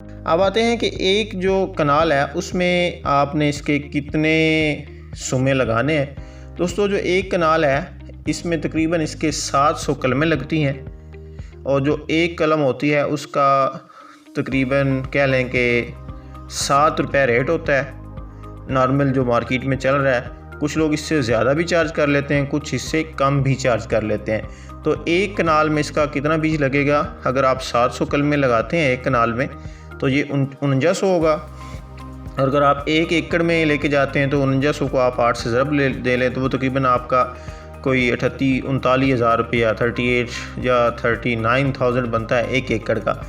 अब आते हैं कि एक जो कनाल है उसमें आपने इसके कितने सुमे लगाने हैं। दोस्तों जो एक कनाल है इसमें तकरीबन इसके 700 कलमें लगती हैं और जो एक कलम होती है उसका तकरीबन कह लें कि 7 रुपये रेट होता है नॉर्मल जो मार्केट में चल रहा है। कुछ लोग इससे ज़्यादा भी चार्ज कर लेते हैं, कुछ इससे कम भी चार्ज कर लेते हैं। तो एक कनाल में इसका कितना बीज लगेगा? अगर आप 700 कलमें लगाते हैं एक कनाल में तो ये 4900 होगा। और अगर आप 1 एकड़ में लेके जाते हैं तो 4900 को आप 8 से ज़रब दे लें तो वो तकरीबन आपका कोई 39-39 रुपया 38 या 39,000 बनता है 1 एकड़ का।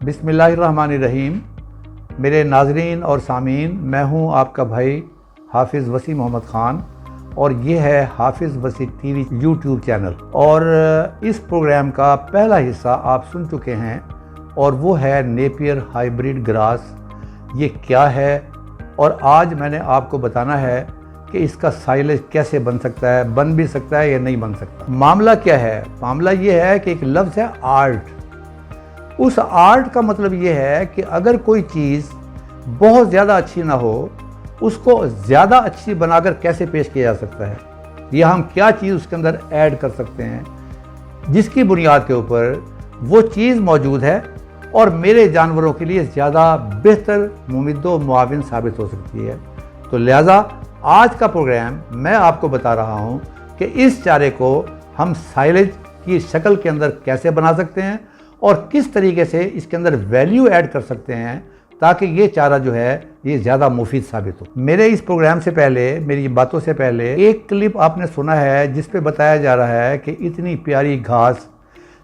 बिस्मिल्लाहिर्रहमानिर्रहीम। मेरे नाज़रीन और सामीन, मैं हूं आपका भाई हाफिज़ वसी मोहम्मद ख़ान और ये है हाफिज़ वसी टीवी यूट्यूब चैनल। और इस प्रोग्राम का पहला हिस्सा आप सुन चुके हैं और वो है नेपियर हाइब्रिड ग्रास। ये क्या है और आज मैंने आपको बताना है कि इसका साइलेज कैसे बन सकता है, बन भी सकता है या नहीं बन सकता। मामला क्या है? मामला ये है कि एक लफ्ज़ है आर्ट। उस आर्ट का मतलब ये है कि अगर कोई चीज़ बहुत ज़्यादा अच्छी ना हो उसको ज़्यादा अच्छी बनाकर कैसे पेश किया जा सकता है, या हम क्या चीज़ उसके अंदर ऐड कर सकते हैं जिसकी बुनियाद के ऊपर वो चीज़ मौजूद है और मेरे जानवरों के लिए ज़्यादा बेहतर मुमिद्दो मुआविन साबित हो सकती है। तो लिहाजा आज का प्रोग्राम मैं आपको बता रहा हूँ कि इस चारे को हम साइलेज की शक्ल के अंदर कैसे बना सकते हैं और किस तरीके से इसके अंदर वैल्यू ऐड कर सकते हैं ताकि ये चारा जो है ये ज़्यादा मुफीद साबित हो। मेरे इस प्रोग्राम से पहले, मेरी बातों से पहले एक क्लिप आपने सुना है जिस पे बताया जा रहा है कि इतनी प्यारी घास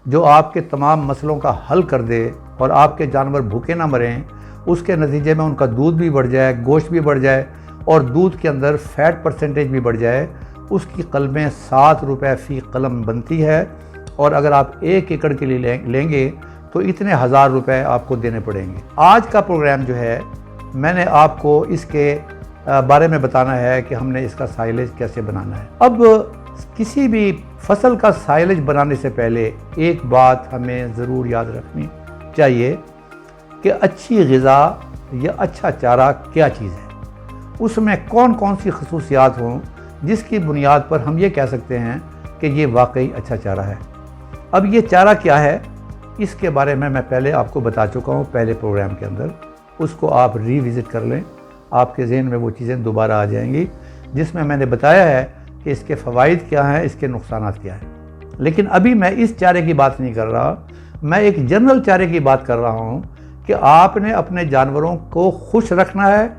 जो आपके तमाम मसलों का हल कर दे और आपके जानवर भूखे ना मरें, उसके नतीजे में उनका दूध भी बढ़ जाए, गोश्त भी बढ़ जाए और दूध के अंदर फैट परसेंटेज भी बढ़ जाए, उसकी कलमें 7 रुपये फ़ी कलम बनती है। और अगर आप 1 एकड़ के लिए लेंगे तो इतने 1000 रुपये आपको देने पड़ेंगे। आज का प्रोग्राम जो है मैंने आपको इसके बारे में बताना है कि हमने इसका साइलेज कैसे बनाना है। अब किसी भी फसल का साइलेज बनाने से पहले एक बात हमें ज़रूर याद रखनी चाहिए कि अच्छी ग़िज़ा या अच्छा चारा क्या चीज़ है, उसमें कौन कौन सी खसूसियात हों जिसकी बुनियाद पर हम ये कह सकते हैं कि ये वाकई अच्छा चारा है। अब ये चारा क्या है इसके बारे में मैं पहले आपको बता चुका हूँ पहले प्रोग्राम के अंदर, उसको आप रिविज़िट कर लें, आपके ज़हन में वो चीज़ें दोबारा आ जाएंगी जिसमें मैंने बताया है कि इसके फ़वाइद क्या हैं, इसके नुकसानात क्या हैं। लेकिन अभी मैं इस चारे की बात नहीं कर रहा, मैं एक जनरल चारे की बात कर रहा हूँ कि आपने अपने जानवरों को खुश रखना है,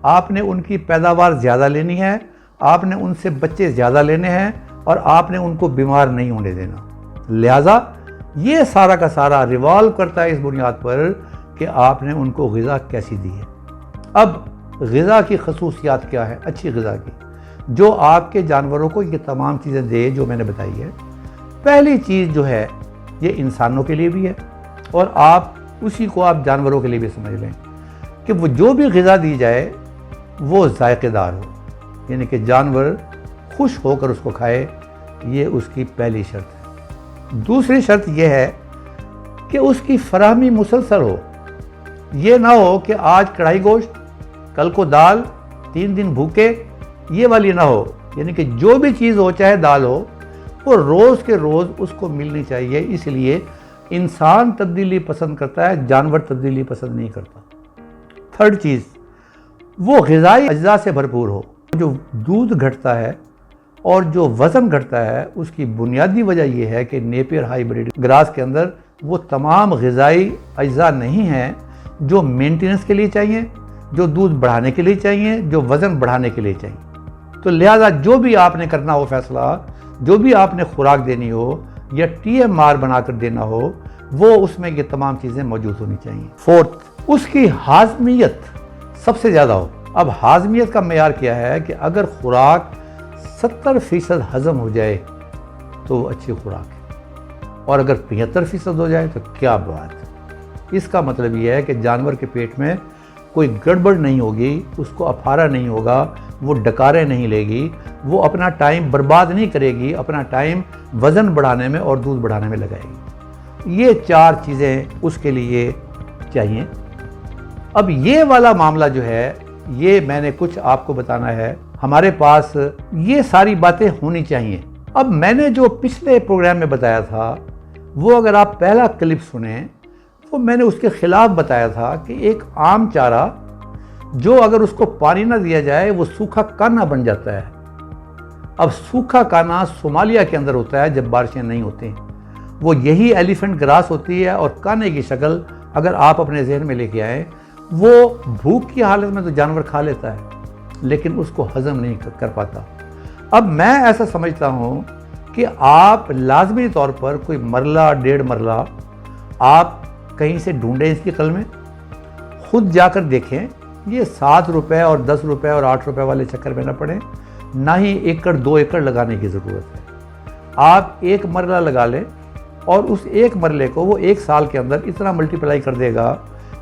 आपने उनकी पैदावार ज़्यादा लेनी है, आपने उनसे बच्चे ज़्यादा लेने हैं और आपने उनको बीमार नहीं होने देना। लिहाजा ये सारा का सारा रिवॉल्व करता है इस बुनियाद पर कि आपने उनको ग़िज़ा कैसी दी है। अब ग़िज़ा की खसूसियात क्या है अच्छी ग़िज़ा की, जो आपके जानवरों को ये तमाम चीज़ें दे जो मैंने बताई है। पहली चीज़ जो है ये इंसानों के लिए भी है और आप उसी को आप जानवरों के लिए भी समझ लें कि वो जो भी ग़िज़ा दी जाए वो जायकेदार हो, यानी कि जानवर खुश होकर उसको खाए, ये उसकी पहली शर्त है। दूसरी शर्त यह है कि उसकी फराहमी मुसलसल हो, ये ना हो कि आज कढ़ाई गोश्त कल को दाल 3 दिन भूखे, ये वाली ना हो। यानी कि जो भी चीज़ हो चाहे दाल हो वो रोज़ के रोज़ उसको मिलनी चाहिए। इसलिए इंसान तब्दीली पसंद करता है, जानवर तब्दीली पसंद नहीं करता। थर्ड चीज़, वो ग़िज़ाई अज्जा से भरपूर हो। जो दूध घटता है और जो वज़न घटता है उसकी बुनियादी वजह यह है कि नेपियर हाइब्रिड ग्रास के अंदर वो तमाम ग़िज़ाई अज्जा नहीं हैं जो मेंटेनेंस के लिए चाहिए, जो दूध बढ़ाने के लिए चाहिए, जो वज़न बढ़ाने के लिए चाहिए। तो लिहाजा जो भी आपने करना हो फैसला, जो भी आपने खुराक देनी हो या TMR बनाकर देना हो, वो उसमें ये तमाम चीज़ें मौजूद होनी चाहिए। फोर्थ, उसकी हाजमियत सबसे ज़्यादा हो। अब हाजमियत का मेयार क्या है कि अगर खुराक 70% हजम हो जाए तो अच्छी खुराक है, और अगर 75% हो जाए तो क्या बात है। इसका मतलब यह है कि जानवर के पेट में कोई गड़बड़ नहीं होगी, उसको अफारा नहीं होगा, वो डकारे नहीं लेगी, वो अपना टाइम बर्बाद नहीं करेगी, अपना टाइम वज़न बढ़ाने में और दूध बढ़ाने में लगाएगी। ये 4 चीज़ें उसके लिए चाहिए। अब ये वाला मामला जो है, ये मैंने कुछ आपको बताना है, हमारे पास ये सारी बातें होनी चाहिए। अब मैंने जो पिछले प्रोग्राम में बताया था, वो अगर आप पहला क्लिप सुने तो मैंने उसके खिलाफ बताया था कि एक आम चारा जो अगर उसको पानी ना दिया जाए वो सूखा काना बन जाता है। अब सूखा काना सोमालिया के अंदर होता है जब बारिशें नहीं होती, वो यही एलिफेंट ग्रास होती है, और काने की शक्ल अगर आप अपने जहन में लेके आए, वो भूख की हालत में तो जानवर खा लेता है लेकिन उसको हजम नहीं कर पाता। अब मैं ऐसा समझता हूँ कि आप लाजमी तौर पर कोई मरला 1.5 मरला आप कहीं से ढूंढें इसकी कलमें, खुद जाकर देखें। ये 7 रुपए और 10 रुपए और 8 रुपए वाले चक्कर में ना पड़े, ना ही 1 एकड़ 2 एकड़ लगाने की ज़रूरत है। आप 1 मरला लगा लें और उस 1 मरले को वो 1 साल के अंदर इतना मल्टीप्लाई कर देगा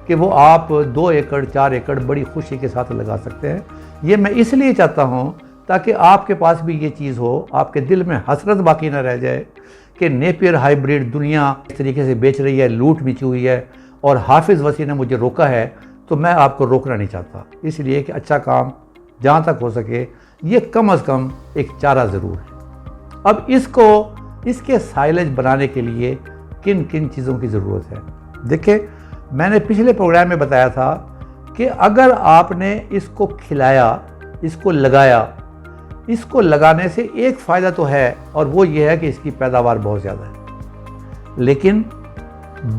कि वो आप 2 एकड़ 4 एकड़ बड़ी खुशी के साथ लगा सकते हैं। ये मैं इसलिए चाहता हूँ ताकि आपके पास भी ये चीज़ हो, आपके दिल में हसरत बाकी ना रह जाए कि नेपियर हाइब्रिड दुनिया इस तरीके से बेच रही है, लूट मची हुई है, और हाफिज़ वसी ने मुझे रोका है, तो मैं आपको रोकना नहीं चाहता। इसलिए कि अच्छा काम जहाँ तक हो सके ये कम से कम एक चारा ज़रूर है। अब इसके साइलेज बनाने के लिए किन किन चीज़ों की ज़रूरत है, देखिए मैंने पिछले प्रोग्राम में बताया था कि अगर आपने इसको खिलाया, इसको लगाया, इसको लगाने से एक फ़ायदा तो है, और वो ये है कि इसकी पैदावार बहुत ज़्यादा है। लेकिन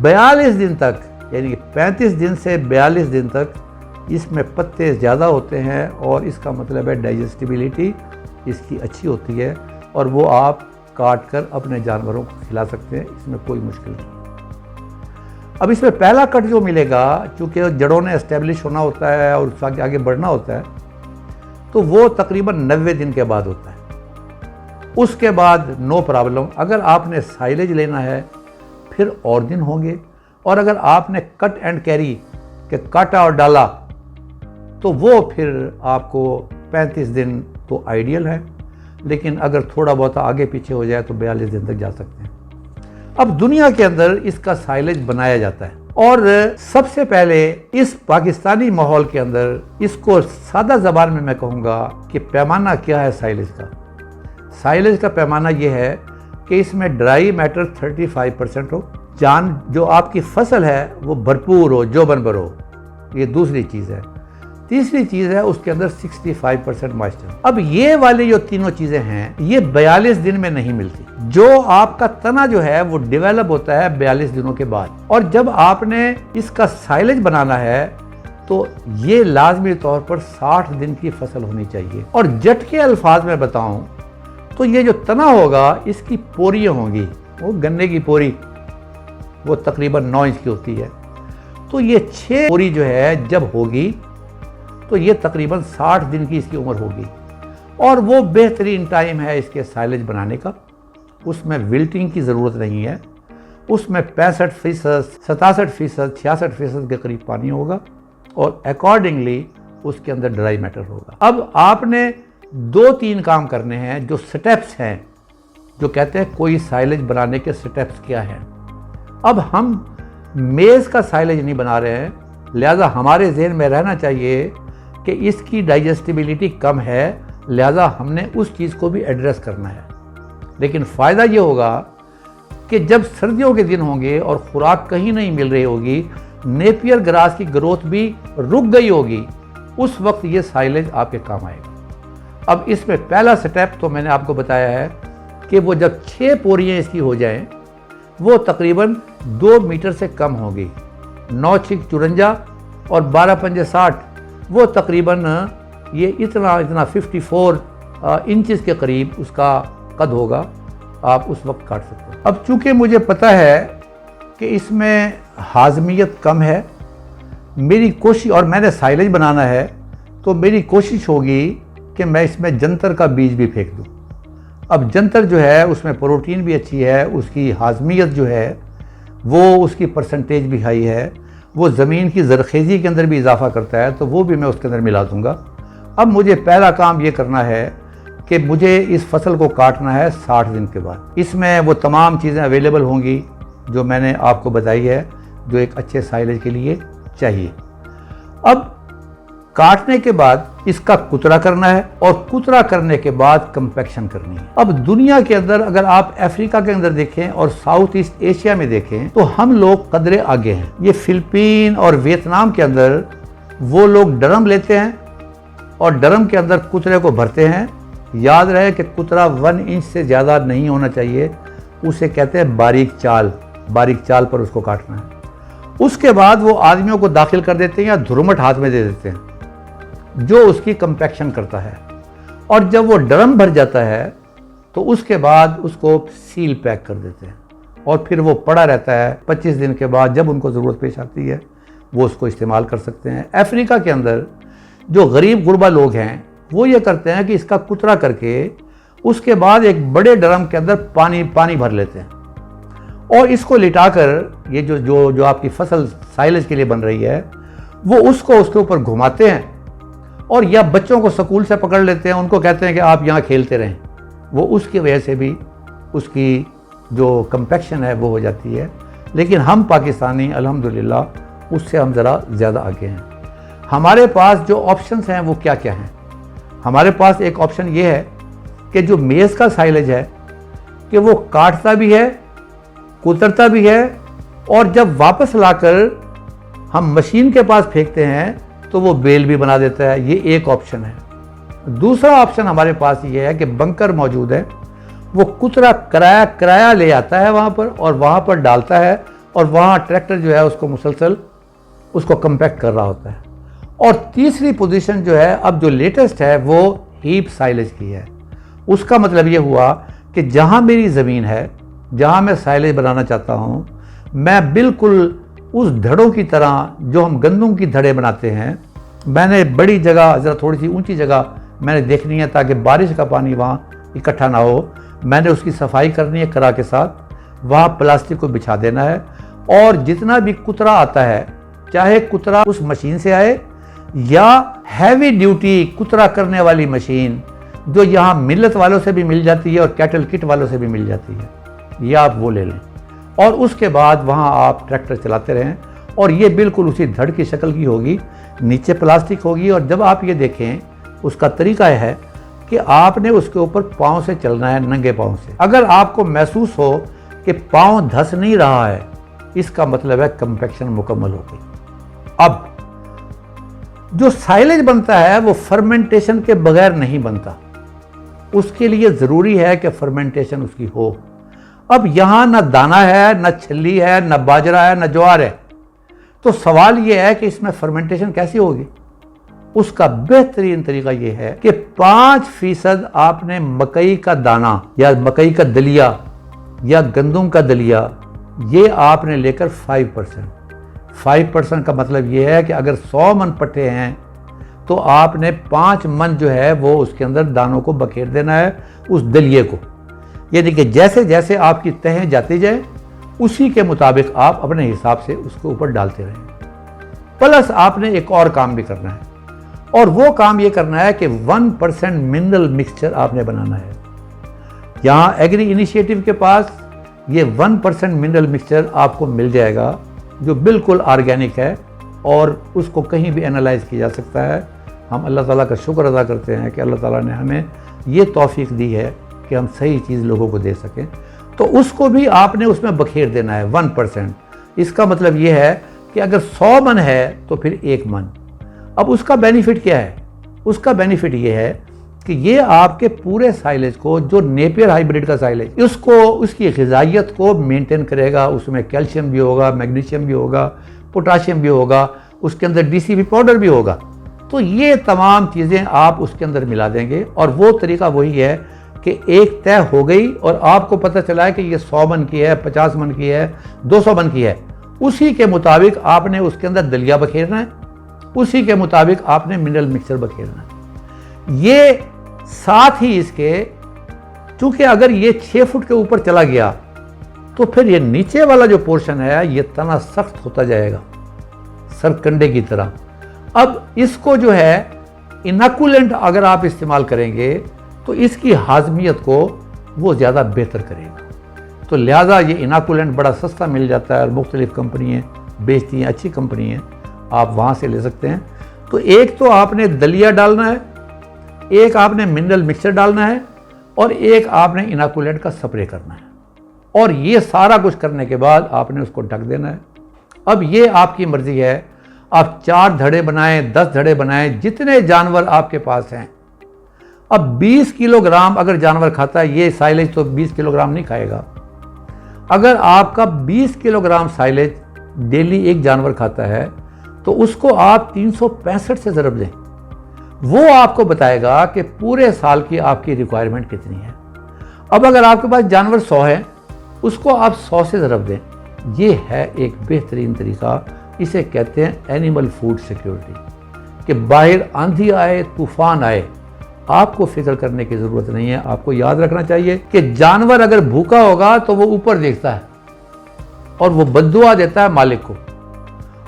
42 दिन तक, यानी कि 35 दिन से 42 दिन तक इसमें पत्ते ज़्यादा होते हैं, और इसका मतलब है डाइजेस्टिबिलिटी इसकी अच्छी होती है, और वो आप काट कर अपने जानवरों को खिला सकते हैं, इसमें कोई मुश्किल नहीं। अब इसमें पहला कट जो मिलेगा, चूँकि जड़ों ने एस्टेब्लिश होना होता है और उसके आगे बढ़ना होता है, तो वो तकरीबन 90 दिन के बाद होता है। उसके बाद नो प्रॉब्लम। अगर आपने साइलेज लेना है फिर और दिन होंगे, और अगर आपने कट एंड कैरी के काटा और डाला तो वो फिर आपको 35 दिन तो आइडियल है, लेकिन अगर थोड़ा बहुत आगे पीछे हो जाए तो 42 दिन तक जा सकते हैं। अब दुनिया के अंदर इसका साइलेज बनाया जाता है, और सबसे पहले इस पाकिस्तानी माहौल के अंदर इसको सादा ज़बान में मैं कहूँगा कि पैमाना क्या है साइलेज का। साइलेज का पैमाना ये है कि इसमें ड्राई मैटर 35% हो, जान जो आपकी फसल है वो भरपूर हो, जो बनबर हो, ये दूसरी चीज़ है। तीसरी चीज़ है उसके अंदर 65% मॉइस्चर। अब ये वाली जो तीनों चीज़ें हैं ये 42 दिन में नहीं मिलती। जो आपका तना जो है वो डेवलप होता है 42 दिनों के बाद, और जब आपने इसका साइलेज बनाना है तो ये लाजमी तौर पर 60 दिन की फसल होनी चाहिए। और जट के अल्फाज में बताऊं तो ये जो तना होगा इसकी पोरियाँ होंगी, वो गन्ने की पोरी वो तकरीबन 9 इंच की होती है, तो ये 6 पोरी जो है जब होगी तो ये तकरीबन 60 दिन की इसकी उम्र होगी, और वो बेहतरीन टाइम है इसके साइलेज बनाने का। उसमें विल्टिंग की ज़रूरत नहीं है, उसमें 65%, 67%, 66% के करीब पानी होगा, और अकॉर्डिंगली उसके अंदर ड्राई मैटर होगा। अब आपने 2-3 काम करने हैं, जो स्टेप्स हैं, जो कहते हैं कोई साइलेज बनाने के स्टेप्स क्या हैं। अब हम मेज़ का साइलेज नहीं बना रहे हैं, लिहाजा हमारे जहन में रहना चाहिए कि इसकी डाइजेस्टिबिलिटी कम है, लिहाजा हमने उस चीज़ को भी एड्रेस करना है। लेकिन फ़ायदा ये होगा कि जब सर्दियों के दिन होंगे और खुराक कहीं नहीं मिल रही होगी, नेपियर ग्रास की ग्रोथ भी रुक गई होगी, उस वक्त ये साइलेज आपके काम आएगा। अब इसमें पहला स्टेप तो मैंने आपको बताया है कि वो जब 6 पोरियाँ इसकी हो जाएं, वो तकरीबन 2 मीटर से कम होगी। 9 6 54 और 12 पंजे 60, वो तकरीबन ये इतना 54 इंचेस के करीब उसका कद होगा आप उस वक्त काट सकते हैं। अब चूंकि मुझे पता है कि इसमें हाजमियत कम है, मेरी कोशिश, और मैंने साइलेज बनाना है, तो मेरी कोशिश होगी कि मैं इसमें जंतर का बीज भी फेंक दूं। अब जंतर जो है उसमें प्रोटीन भी अच्छी है, उसकी हाजमियत जो है वो उसकी परसेंटेज भी हाई है, वो ज़मीन की ज़रखेज़ी के अंदर भी इजाफा करता है, तो वो भी मैं उसके अंदर मिला दूंगा। अब मुझे पहला काम ये करना है कि मुझे इस फसल को काटना है 60 दिन के बाद। इसमें वो तमाम चीज़ें अवेलेबल होंगी जो मैंने आपको बताई है, जो एक अच्छे साइलेज के लिए चाहिए। अब काटने के बाद इसका कुतरा करना है और कुतरा करने के बाद कंपैक्शन करनी है। अब दुनिया के अंदर अगर आप अफ्रीका के अंदर देखें और साउथ ईस्ट एशिया में देखें तो हम लोग कदरे आगे हैं। ये फिलिपीन और वियतनाम के अंदर वो लोग ड्रम लेते हैं और ड्रम के अंदर कुतरे को भरते हैं। याद रहे कि कुतरा 1 इंच से ज़्यादा नहीं होना चाहिए, उसे कहते हैं बारीक चाल। बारीक चाल पर उसको काटना है। उसके बाद वो आदमियों को दाखिल कर देते हैं या धुरमट हाथ में दे देते हैं जो उसकी कंपैक्शन करता है। और जब वो ड्रम भर जाता है तो उसके बाद उसको सील पैक कर देते हैं और फिर वो पड़ा रहता है। 25 दिन के बाद जब उनको ज़रूरत पेश आती है वो उसको इस्तेमाल कर सकते हैं। अफ्रीका के अंदर जो गरीब गुरबा लोग हैं वो ये करते हैं कि इसका कुतरा करके उसके बाद एक बड़े ड्रम के अंदर पानी भर लेते हैं और इसको लिटाकर ये जो आपकी फसल साइलेज के लिए बन रही है वो उसको उसके ऊपर घुमाते हैं और या बच्चों को स्कूल से पकड़ लेते हैं, उनको कहते हैं कि आप यहाँ खेलते रहें। वो उसकी वजह से भी उसकी जो कंपैक्शन है वो हो जाती है। लेकिन हम पाकिस्तानी अल्हम्दुलिल्लाह उससे हम ज़रा ज़्यादा आगे हैं। हमारे पास जो ऑप्शंस हैं वो क्या क्या हैं? हमारे पास एक ऑप्शन ये है कि जो मेज़ का साइलेज है कि वो काटता भी है, कुतरता भी है, और जब वापस लाकर हम मशीन के पास फेंकते हैं तो वो बेल भी बना देता है। ये एक ऑप्शन है। दूसरा ऑप्शन हमारे पास ये है कि बंकर मौजूद है, वो कुतरा किराया ले आता है वहाँ पर और वहाँ पर डालता है और वहाँ ट्रैक्टर जो है उसको मुसलसल उसको कंपैक्ट कर रहा होता है। और तीसरी पोजीशन जो है अब जो लेटेस्ट है वो हीप साइलेज की है। उसका मतलब ये हुआ कि जहाँ मेरी ज़मीन है, जहाँ मैं साइलेज बनाना चाहता हूँ, मैं बिल्कुल उस धड़ों की तरह जो हम गंदम की धड़े बनाते हैं, मैंने बड़ी जगह, ज़रा थोड़ी सी ऊंची जगह मैंने देखनी है ताकि बारिश का पानी वहाँ इकट्ठा ना हो। मैंने उसकी सफाई करनी है करा के साथ, वहाँ प्लास्टिक को बिछा देना है और जितना भी कुतरा आता है, चाहे कुतरा उस मशीन से आए या हैवी ड्यूटी कुतरा करने वाली मशीन जो यहाँ मिल्लत वालों से भी मिल जाती है और कैटल किट वालों से भी मिल जाती है, या आप वो ले लें और उसके बाद वहाँ आप ट्रैक्टर चलाते रहें और ये बिल्कुल उसी धड़ की शक्ल की होगी, नीचे प्लास्टिक होगी। और जब आप ये देखें उसका तरीका है कि आपने उसके ऊपर पाँव से चलना है, नंगे पाँव से। अगर आपको महसूस हो कि पाँव धस नहीं रहा है, इसका मतलब है कंपैक्शन मुकम्मल हो गई। अब जो साइलेज बनता है वो फर्मेंटेशन के बगैर नहीं बनता, उसके लिए ज़रूरी है कि फर्मेंटेशन उसकी हो। अब यहाँ न दाना है, न छल्ली है, न बाजरा है, न ज्वार है, तो सवाल ये है कि इसमें फर्मेंटेशन कैसी होगी? उसका बेहतरीन तरीका ये है कि 5% आपने मकई का दाना या मकई का दलिया या गंदम का दलिया, ये आपने लेकर 5% का मतलब ये है कि अगर 100 मन पट्टे हैं तो आपने 5 मन जो है वो उसके अंदर दानों को बखेर देना है उस दलिए को। यानी कि जैसे जैसे आपकी तहें जाती जाए उसी के मुताबिक आप अपने हिसाब से उसके ऊपर डालते रहें। प्लस आपने एक और काम भी करना है और वो काम ये करना है कि 1% मिनरल मिक्सचर आपने बनाना है। यहाँ एग्री इनिशिएटिव के पास ये 1% मिनरल मिक्सचर आपको मिल जाएगा जो बिल्कुल ऑर्गेनिक है और उसको कहीं भी एनालाइज किया जा सकता है। हम अल्लाह ताला का शुक्र अदा करते हैं कि अल्लाह ताला ने हमें ये तौफीक दी है कि हम सही चीज़ लोगों को दे सकें। तो उसको भी आपने उसमें बखेर देना है 1%। इसका मतलब ये है कि अगर 100 मन है तो फिर 1 मन। अब उसका बेनिफिट क्या है? उसका बेनिफिट ये है कि ये आपके पूरे साइलेज को, जो नेपियर हाइब्रिड का साइलेज, उसको उसकी ग़िज़ाइयत को मेंटेन करेगा। उसमें कैल्शियम भी होगा, मैग्नीशियम भी होगा, पोटाशियम भी होगा, उसके अंदर DCP पाउडर भी होगा। तो ये तमाम चीज़ें आप उसके अंदर मिला देंगे और वो तरीका वही है कि एक तय हो गई और आपको पता चला है कि ये 100 मन की है, 50 मन की है, 200 मन की है, उसी के मुताबिक आपने उसके अंदर दलिया बखेरना है, उसी के मुताबिक आपने मिनरल मिक्सचर बखेरना है। ये साथ ही इसके, चूंकि अगर ये 6 फुट के ऊपर चला गया तो फिर ये नीचे वाला जो पोर्शन है ये तना सख्त होता जाएगा, सरकंडे की तरह। अब इसको जो है इनोकुलेंट अगर आप इस्तेमाल करेंगे तो इसकी हाजमियत को वो ज़्यादा बेहतर करेगा। तो लिहाजा ये इनोकुलेंट बड़ा सस्ता मिल जाता है और मुख्तलिफ कंपनियाँ बेचती हैं, अच्छी कंपनी है, आप वहाँ से ले सकते हैं। तो एक तो आपने दलिया डालना है, एक आपने मिनरल मिक्सचर डालना है और एक आपने इनोकुलेंट का स्प्रे करना है। और ये सारा कुछ करने के बाद आपने उसको ढक देना है। अब ये आपकी मर्जी है, आप 4 धड़े बनाएं, 10 धड़े बनाएं, जितने जानवर आपके पास हैं। अब 20 किलोग्राम अगर जानवर खाता है, ये साइलेज तो 20 किलोग्राम नहीं खाएगा। अगर आपका 20 किलोग्राम साइलेज डेली एक जानवर खाता है तो उसको आप 365 से ज़रब दें, वो आपको बताएगा कि पूरे साल की आपकी रिक्वायरमेंट कितनी है। अब अगर आपके पास जानवर 100 है, उसको आप 100 से ज़रब दें। ये है एक बेहतरीन तरीका, इसे कहते हैं एनिमल फूड सिक्योरिटी, कि बाहर आंधी आए, तूफान आए, आपको फिक्र करने की ज़रूरत नहीं है। आपको याद रखना चाहिए कि जानवर अगर भूखा होगा तो वो ऊपर देखता है और वो बद्दुआ देता है मालिक को,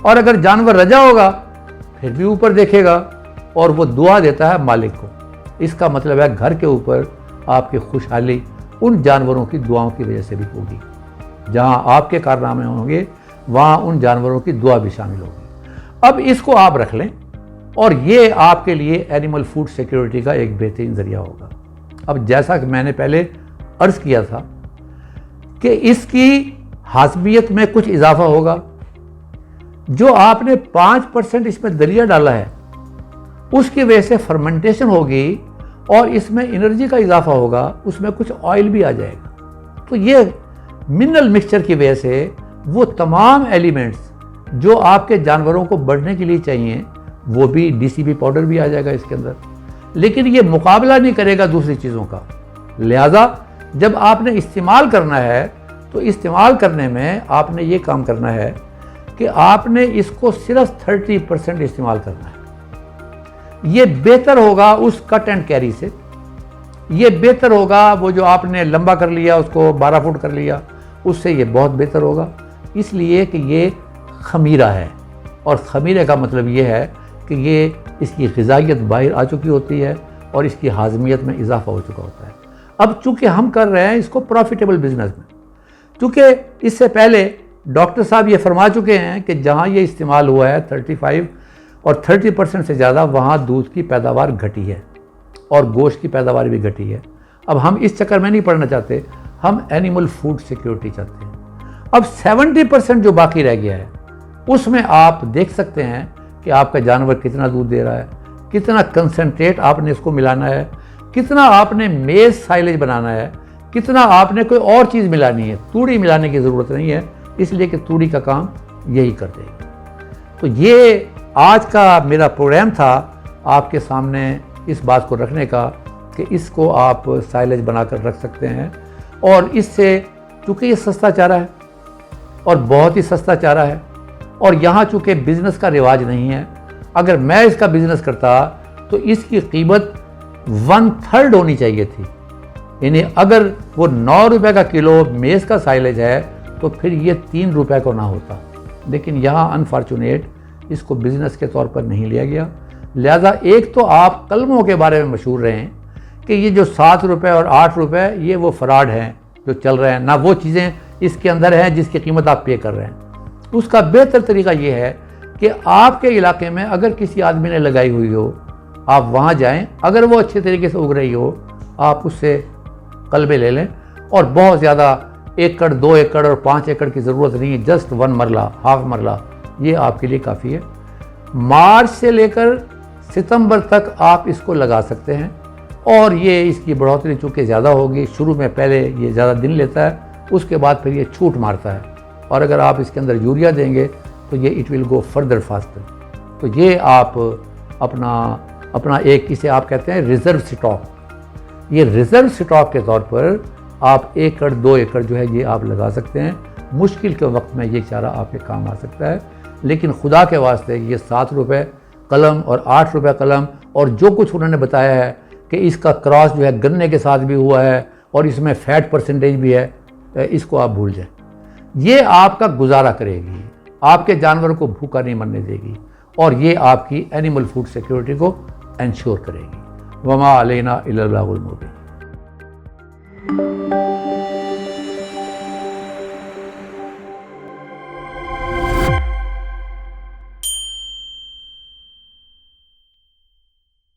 और अगर जानवर रजा होगा फिर भी ऊपर देखेगा और वो दुआ देता है मालिक को। इसका मतलब है घर के ऊपर आपकी खुशहाली उन जानवरों की दुआओं की वजह से भी होगी। जहां आपके कारनामे होंगे वहां उन जानवरों की दुआ भी शामिल होगी। अब इसको आप रख लें और ये आपके लिए एनिमल फूड सिक्योरिटी का एक बेहतरीन जरिया होगा। अब जैसा कि मैंने पहले अर्ज किया था कि इसकी हाजमियत में कुछ इजाफा होगा। जो आपने 5% इसमें दलिया डाला है उसकी वजह से फर्मेंटेशन होगी और इसमें एनर्जी का इजाफा होगा, उसमें कुछ ऑयल भी आ जाएगा। तो ये मिनरल मिक्सचर की वजह से वो तमाम एलिमेंट्स जो आपके जानवरों को बढ़ने के लिए चाहिए वो भी, डीसीपी पाउडर भी आ जाएगा इसके अंदर, लेकिन ये मुकाबला नहीं करेगा दूसरी चीज़ों का। लिहाजा जब आपने इस्तेमाल करना है तो इस्तेमाल करने में आपने ये काम करना है कि आपने इसको सिर्फ 30% इस्तेमाल करना है। ये बेहतर होगा उस कट एंड कैरी से, ये बेहतर होगा वो जो आपने लंबा कर लिया उसको 12 फुट कर लिया, उससे ये बहुत बेहतर होगा। इसलिए कि ये खमीरा है और खमीरे का मतलब ये है कि ये इसकी ग़िज़ाइयत बाहर आ चुकी होती है और इसकी हाजमियत में इजाफा हो चुका होता है। अब चूँकि हम कर रहे हैं इसको प्रॉफिटेबल बिजनेस में, चूँकि इससे पहले डॉक्टर साहब ये फरमा चुके हैं कि जहाँ ये इस्तेमाल हुआ है 35 और 30% से ज़्यादा वहाँ दूध की पैदावार घटी है और गोश्त की पैदावार भी घटी है। अब हम इस चक्कर में नहीं पड़ना चाहते, हम एनिमल फूड सिक्योरिटी चाहते हैं। अब 70% जो बाकी रह गया है उसमें आप देख सकते हैं कि आपका जानवर कितना दूध दे रहा है, कितना कंसनट्रेट आपने इसको मिलाना है, कितना आपने मेज साइलेज बनाना है, कितना आपने कोई और चीज़ मिलानी है। तूड़ी मिलाने की ज़रूरत नहीं है, इसलिए कि तूड़ी का काम यही कर देगी। तो ये आज का मेरा प्रोग्राम था आपके सामने इस बात को रखने का कि इसको आप साइलेज बनाकर रख सकते हैं। और इससे चूँकि ये सस्ता चारा है और बहुत ही सस्ता चारा है और यहाँ चूँकि बिज़नेस का रिवाज नहीं है, अगर मैं इसका बिज़नेस करता तो इसकी कीमत 1/3 होनी चाहिए थी। यानी अगर वो 9 रुपये का किलो मेज़ का साइलेज है तो फिर ये 3 रुपये को ना होता, लेकिन यहाँ अनफॉर्चुनेट इसको बिज़नेस के तौर पर नहीं लिया गया। लिहाजा एक तो आप कलमों के बारे में मशहूर रहें कि ये जो 7 रुपये और 8 रुपये ये वो फ्रॉड हैं जो चल रहे हैं, ना वो चीज़ें इसके अंदर हैं जिसकी कीमत आप पे कर रहे हैं। उसका बेहतर तरीका ये है कि आपके इलाके में अगर किसी आदमी ने लगाई हुई हो आप वहाँ जाएं, अगर वो अच्छे तरीके से उग रही हो आप उससे कलबे ले लें। और बहुत ज़्यादा 1 एकड़ 2 एकड़ और 5 एकड़ की ज़रूरत नहीं है, जस्ट 1 मरला, हाफ मरला, ये आपके लिए काफ़ी है। मार्च से लेकर सितंबर तक आप इसको लगा सकते हैं और ये इसकी बढ़ोतरी चूँकि ज़्यादा होगी। शुरू में पहले ये ज़्यादा दिन लेता है, उसके बाद फिर ये छूट मारता है और अगर आप इसके अंदर यूरिया देंगे तो ये it will go further faster. तो ये आप अपना एक, इसे आप कहते हैं रिज़र्व स्टॉक, ये रिजर्व स्टॉक के तौर पर आप 1 एकड़ 2 एकड़ जो है ये आप लगा सकते हैं। मुश्किल के वक्त में ये चारा आपके काम आ सकता है। लेकिन खुदा के वास्ते ये 7 रुपये कलम और 8 रुपये कलम और जो कुछ उन्होंने बताया है कि इसका क्रॉस जो है गन्ने के साथ भी हुआ है और इसमें फैट परसेंटेज भी है, इसको आप भूल जाएं। ये आपका गुजारा करेगी, आपके जानवरों को भूखा नहीं मरने देगी और ये आपकी एनिमल फूड सिक्योरिटी को इंश्योर करेगी। वमा अलैना इल्लल बलागुल मुबीन।